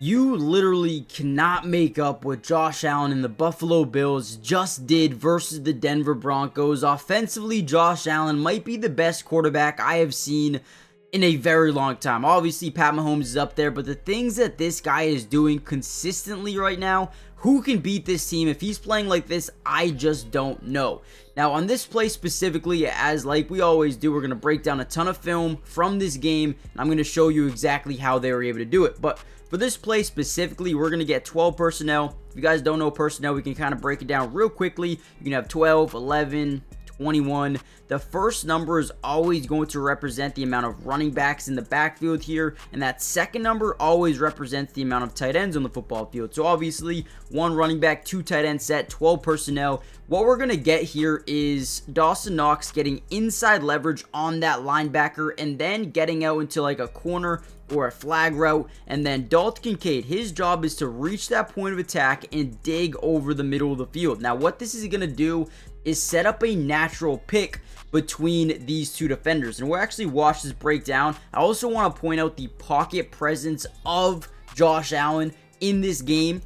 You literally cannot make up what Josh Allen and the Buffalo Bills just did versus the Denver Broncos. Offensively, Josh Allen might be the best quarterback I have seen in a very long time. Obviously, Pat Mahomes is up there, but the things that this guy is doing consistently right now, who can beat this team? If he's playing like this, I just don't know. Now, on this play specifically, as like we always do, we're going to break down a ton of film from this game, and I'm going to show you exactly how they were able to do it. But for this play specifically, we're going to get 12 personnel. If you guys don't know personnel, we can kind of break it down real quickly. You can have 12, 11, 21. The first number is always going to represent the amount of running backs in the backfield here, and that second number always represents the amount of tight ends on the football field. So obviously, one running back, two tight end set, 12 personnel. What we're going to get here is Dawson Knox getting inside leverage on that linebacker and then getting out into like a corner or a flag route, and then Dalton Kincaid, his job is to reach that point of attack and dig over the middle of the field. Now, what this is going to do is set up a natural pick between these two defenders, and we'll actually watch this breakdown. I also want to point out the pocket presence of Josh Allen in this game,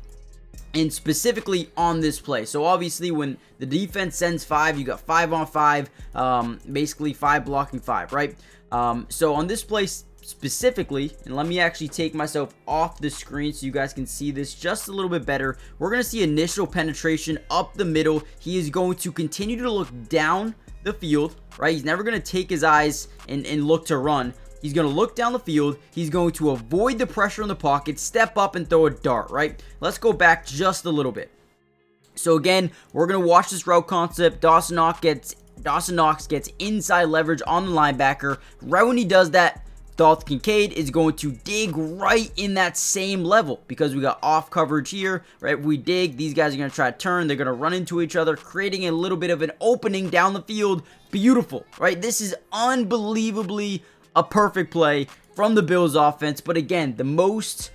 and specifically on this play. So obviously, when the defense sends 5, you got 5 on 5, basically 5 blocking 5, right? So on this play specifically, and let me actually take myself off the screen so you guys can see this just a little bit better. We're going to see initial penetration up the middle. He is going to continue to look down the field, right? He's never going to take his eyes and look to run. He's going to look down the field. He's going to avoid the pressure in the pocket, step up and throw a dart, right? Let's go back just a little bit. So again, we're going to watch this route concept. Dawson Knox gets inside leverage on the linebacker. Right when he does that, Dalton Kincaid is going to dig right in that same level because we got off coverage here, right? We dig, these guys are going to try to turn, they're going to run into each other, creating a little bit of an opening down the field. Beautiful, right? This is unbelievably a perfect play from the Bills offense, but again, the most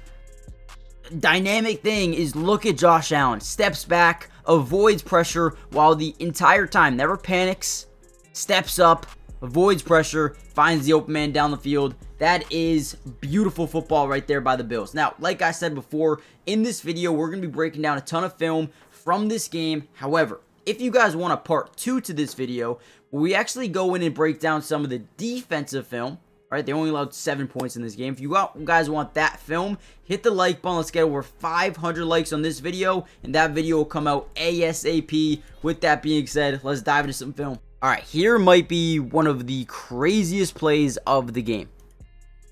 dynamic thing is look at Josh Allen. Steps back, avoids pressure while the entire time, never panics, steps up, avoids pressure, finds the open man down the field. That is beautiful football right there by the Bills. Now, like I said before, in this video, we're going to be breaking down a ton of film from this game. However, if you guys want a part 2 to this video, where we actually go in and break down some of the defensive film, right? They only allowed 7 points in this game. If you guys want that film, hit the like button. Let's get over 500 likes on this video, and that video will come out ASAP. With that being said, let's dive into some film. All right, here might be one of the craziest plays of the game.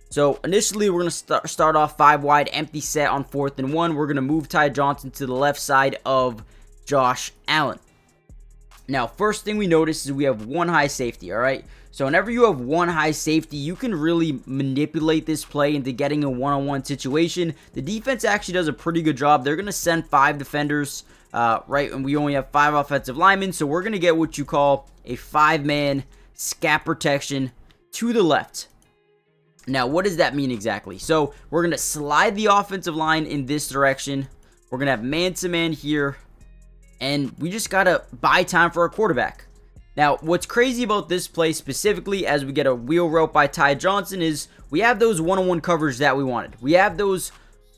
So initially, we're going to start off 5 wide, empty set on 4th and 1. We're going to move Ty Johnson to the left side of Josh Allen. Now, first thing we notice is we have one high safety, all right? So whenever you have one high safety, you can really manipulate this play into getting a one-on-one situation. The defense actually does a pretty good job. They're going to send 5 defenders, right? And we only have 5 offensive linemen, so we're going to get what you call a 5-man scat protection to the left. Now, what does that mean exactly? So we're going to slide the offensive line in this direction. We're going to have man-to-man here, and we just got to buy time for our quarterback. Now, what's crazy about this play specifically as we get a wheel route by Ty Johnson is we have those one-on-one coverage that we wanted. We have those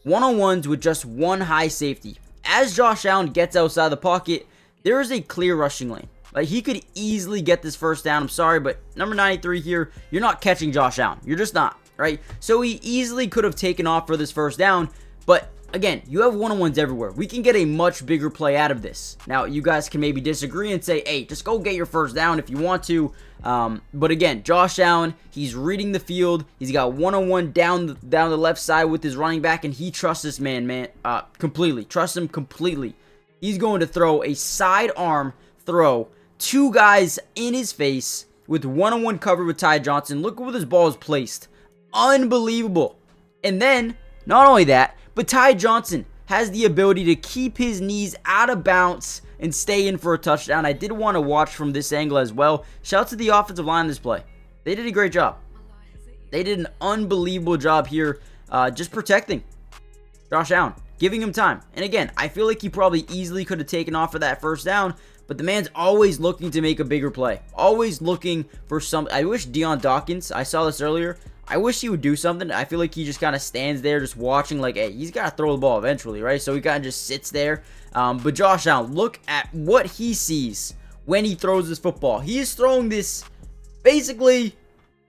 one-on-ones with just one high safety. As Josh Allen gets outside the pocket, there is a clear rushing lane. Like, he could easily get this first down. I'm sorry, but number 93 here, you're not catching Josh Allen. You're just not, right? So he easily could have taken off for this first down, but again, you have one-on-ones everywhere. We can get a much bigger play out of this. Now, you guys can maybe disagree and say, hey, just go get your first down if you want to. But again, Josh Allen, he's reading the field. He's got one-on-one down the left side with his running back, and he trusts this man completely. Trusts him completely. He's going to throw a sidearm throw, 2 guys in his face with one-on-one cover with Ty Johnson. Look where this ball is placed. Unbelievable. And then, not only that, but Ty Johnson has the ability to keep his knees out of bounds and stay in for a touchdown. I did want to watch from this angle as well. Shout out to the offensive line this play. They did a great job. They did an unbelievable job here just protecting Josh Allen, giving him time. And again, I feel like he probably easily could have taken off for that first down, but the man's always looking to make a bigger play. Always looking for some. I wish Deion Dawkins, I saw this earlier. I wish he would do something. I feel like he just kind of stands there just watching like, hey, he's got to throw the ball eventually, right? So he kind of just sits there. But Josh Allen, look at what he sees when he throws this football. He is throwing this basically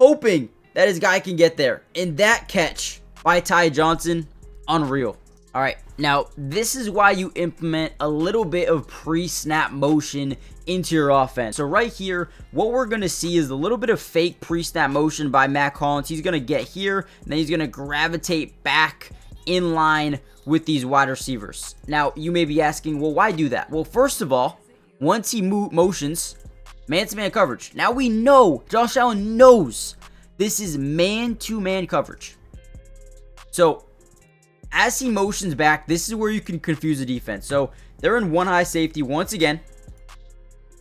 hoping that his guy can get there. And that catch by Ty Johnson, unreal. All right, now this is why you implement a little bit of pre-snap motion into your offense. So right here, what we're going to see is a little bit of fake pre-snap motion by Matt Collins. He's going to get here, and then he's going to gravitate back in line with these wide receivers. Now, you may be asking, well, why do that? Well, first of all, once he motions, man-to-man coverage. Now we know, Josh Allen knows this is man-to-man coverage. So as he motions back, this is where you can confuse the defense. So they're in one high safety once again,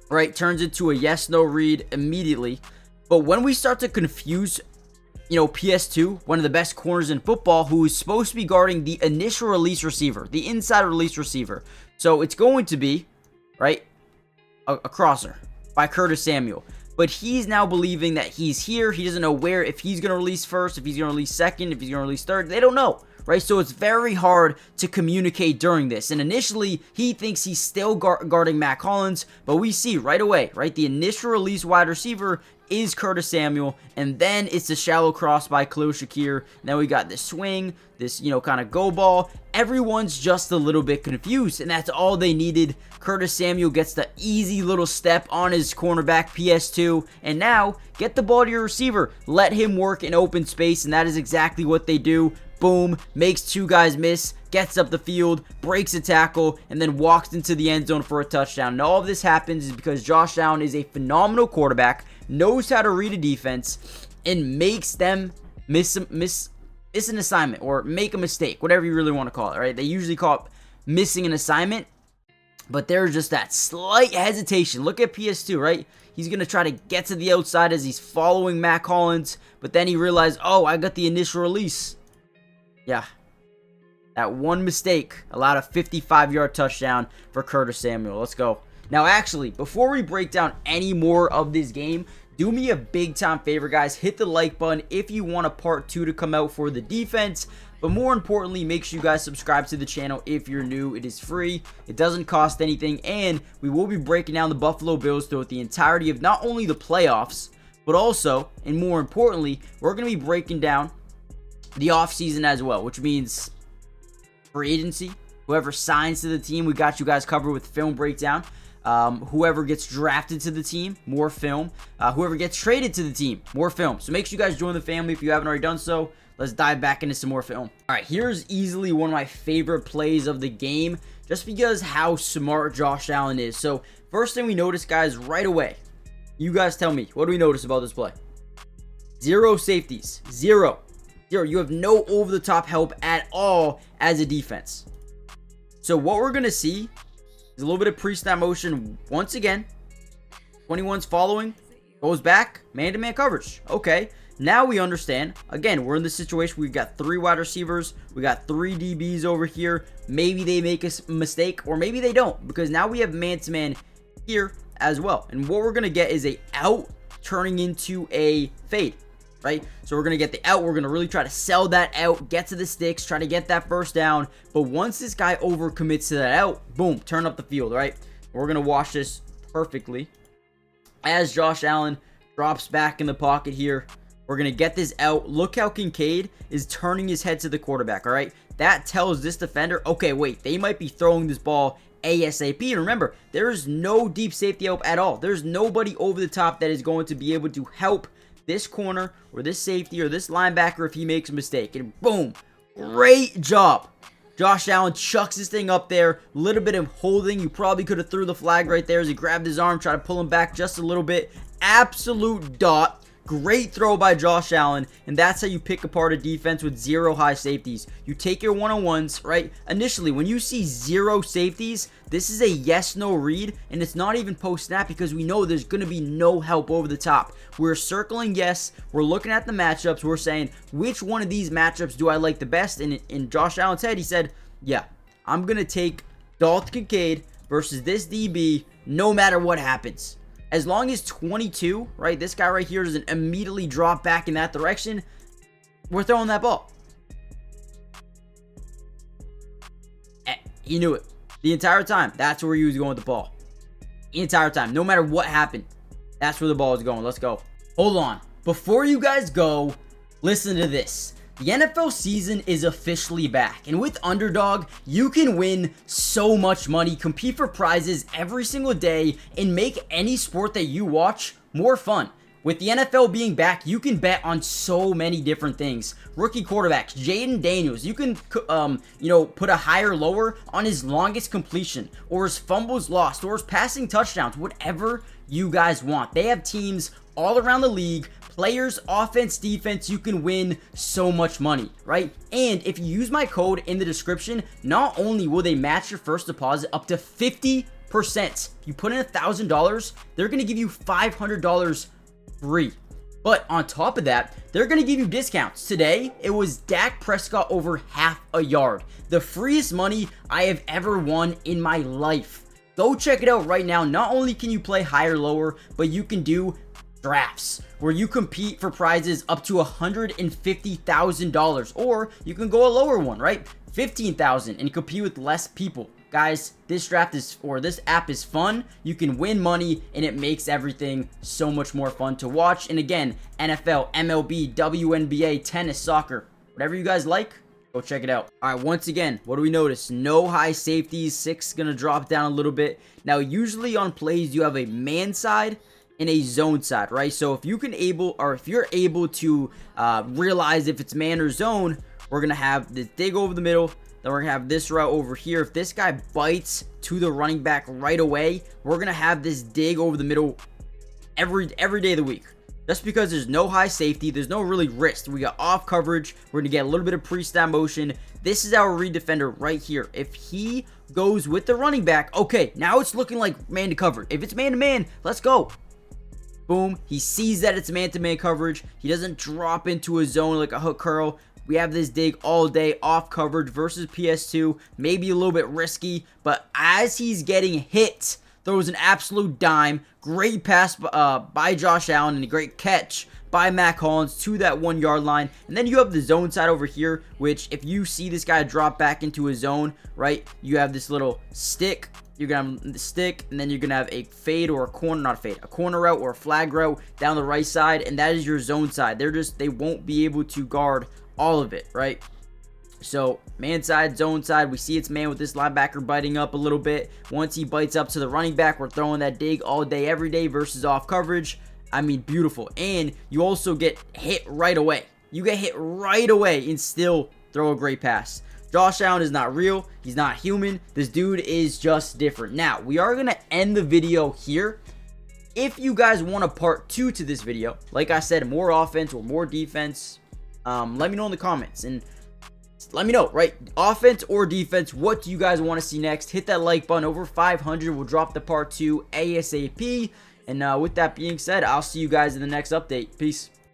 right? Turns into a yes-no read immediately. But when we start to confuse, PS2, one of the best corners in football, who is supposed to be guarding the initial release receiver, the inside release receiver. So it's going to be, right, a crosser by Curtis Samuel. But he's now believing that he's here. He doesn't know where, if he's going to release first, if he's going to release second, if he's going to release third. They don't know, right? So it's very hard to communicate during this. And initially, he thinks he's still guarding Matt Collins. But we see right away, right, the initial release wide receiver is Curtis Samuel. And then it's the shallow cross by Khalil Shakir. Then we got this swing, this, kind of go ball. Everyone's just a little bit confused. And that's all they needed. Curtis Samuel gets the easy little step on his cornerback PS2. And now, get the ball to your receiver. Let him work in open space. And that is exactly what they do. Boom, makes two guys miss, gets up the field, breaks a tackle, and then walks into the end zone for a touchdown. And all of this happens is because Josh Allen is a phenomenal quarterback, knows how to read a defense, and makes them miss an assignment or make a mistake, whatever you really want to call it, right? They usually call it missing an assignment, but there's just that slight hesitation. Look at PS2, right? He's going to try to get to the outside as he's following Matt Collins, but then he realized, oh, I got the initial release. Yeah, that one mistake allowed a 55-yard touchdown for Curtis Samuel. Let's go. Now, actually, before we break down any more of this game, do me a big-time favor, guys. Hit the like button if you want a part 2 to come out for the defense. But more importantly, make sure you guys subscribe to the channel if you're new. It is free. It doesn't cost anything. And we will be breaking down the Buffalo Bills throughout the entirety of not only the playoffs, but also, and more importantly, we're going to be breaking down the offseason as well, which means free agency. Whoever signs to the team, we got you guys covered with film breakdown. Whoever gets drafted to the team, more film. Whoever gets traded to the team, more film. So make sure you guys join the family if you haven't already done so. Let's dive back into some more film. All right, here's easily one of my favorite plays of the game, just because how smart Josh Allen is. So first thing we notice, guys, right away. You guys tell me, what do we notice about this play? Zero safeties. Zero. You have no over-the-top help at all as a defense. So what we're going to see is a little bit of pre-snap motion once again. 21's following, goes back, man-to-man coverage. Okay, now we understand. Again, we're in the situation we've got 3 wide receivers. We got 3 DBs over here. Maybe they make a mistake, or maybe they don't, because now we have man-to-man here as well. And what we're going to get is a out turning into a fade. Right? So we're going to get the out. We're going to really try to sell that out, get to the sticks, try to get that first down. But once this guy overcommits to that out, boom, turn up the field, right? We're going to watch this perfectly. As Josh Allen drops back in the pocket here, we're going to get this out. Look how Kincaid is turning his head to the quarterback, all right? That tells this defender, okay, wait, they might be throwing this ball ASAP. And remember, there is no deep safety help at all. There's nobody over the top that is going to be able to help this corner or this safety or this linebacker if he makes a mistake. And boom, great job. Josh Allen chucks this thing up there. A little bit of holding. You probably could have threw the flag right there as he grabbed his arm, tried to pull him back just a little bit. Absolute dot. Great throw by Josh Allen, and that's how you pick apart a defense with 0 high safeties. You take your one-on-ones, right? Initially, when you see 0 safeties, this is a yes-no read, and it's not even post-snap because we know there's going to be no help over the top. We're circling yes. We're looking at the matchups. We're saying, which one of these matchups do I like the best? And in Josh Allen's head, he said, yeah, I'm going to take Dalton Kincaid versus this DB no matter what happens. As long as 22, right, this guy right here doesn't immediately drop back in that direction, we're throwing that ball. He knew it the entire time. That's where he was going with the ball. The entire time. No matter what happened, that's where the ball was going. Let's go. Hold on. Before you guys go, listen to this. The NFL season is officially back, and with Underdog, you can win so much money, compete for prizes every single day, and make any sport that you watch more fun. With the NFL being back, you can bet on so many different things. Rookie quarterbacks, Jaden Daniels, you can, put a higher lower on his longest completion, or his fumbles lost, or his passing touchdowns, whatever you guys want. They have teams all around the league, players, offense, defense. You can win so much money, right? And if you use my code in the description, not only will they match your first deposit up to 50%. You put in $1,000, they're going to give you $500 free. But on top of that, they're going to give you discounts. Today, it was Dak Prescott over half a yard. The freest money I have ever won in my life. Go check it out right now. Not only can you play higher, lower, but you can do drafts where you compete for prizes up to $150,000, or you can go a lower one, right? $15,000 and compete with less people. Guys, this app is fun. You can win money, and it makes everything so much more fun to watch. And again, NFL, MLB, WNBA, tennis, soccer, whatever you guys like, go check it out. All right, once again, what do we notice? No high safeties. 6 gonna drop down a little bit. Now, usually on plays, you have a man side and a zone side, right? So if you're able to realize if it's man or zone, we're gonna have this dig over the middle. Then we're gonna have this route over here. If this guy bites to the running back right away, we're gonna have this dig over the middle every day of the week. Just because there's no high safety, there's no really risk. We got off coverage. We're gonna get a little bit of pre-snap motion. This is our read defender right here. If he goes with the running back, okay, now it's looking like man to cover. If it's man to man, let's go. Boom. He sees that it's man-to-man coverage. He doesn't drop into a zone like a hook curl. We have this dig all day, off coverage versus PS2. Maybe a little bit risky, but as he's getting hit, throws an absolute dime. Great pass by Josh Allen and a great catch by Mac Hollins to that 1 yard line. And then you have the zone side over here, which if you see this guy drop back into a zone, right, you have this little stick. You're going to have the stick, and then you're going to have a fade or a corner, not a fade, a corner route or a flag route down the right side, and that is your zone side. They won't be able to guard all of it, right? So, man side, zone side, we see it's man with this linebacker biting up a little bit. Once he bites up to the running back, we're throwing that dig all day, every day versus off coverage. I mean, beautiful. And you also get hit right away. You get hit right away and still throw a great pass. Josh Allen is not real. He's not human. This dude is just different. Now, we are going to end the video here. If you guys want a part 2 to this video, like I said, more offense or more defense, let me know in the comments. And let me know, right? Offense or defense, what do you guys want to see next? Hit that like button. Over 500, we'll drop the part 2 ASAP. And with that being said, I'll see you guys in the next update. Peace.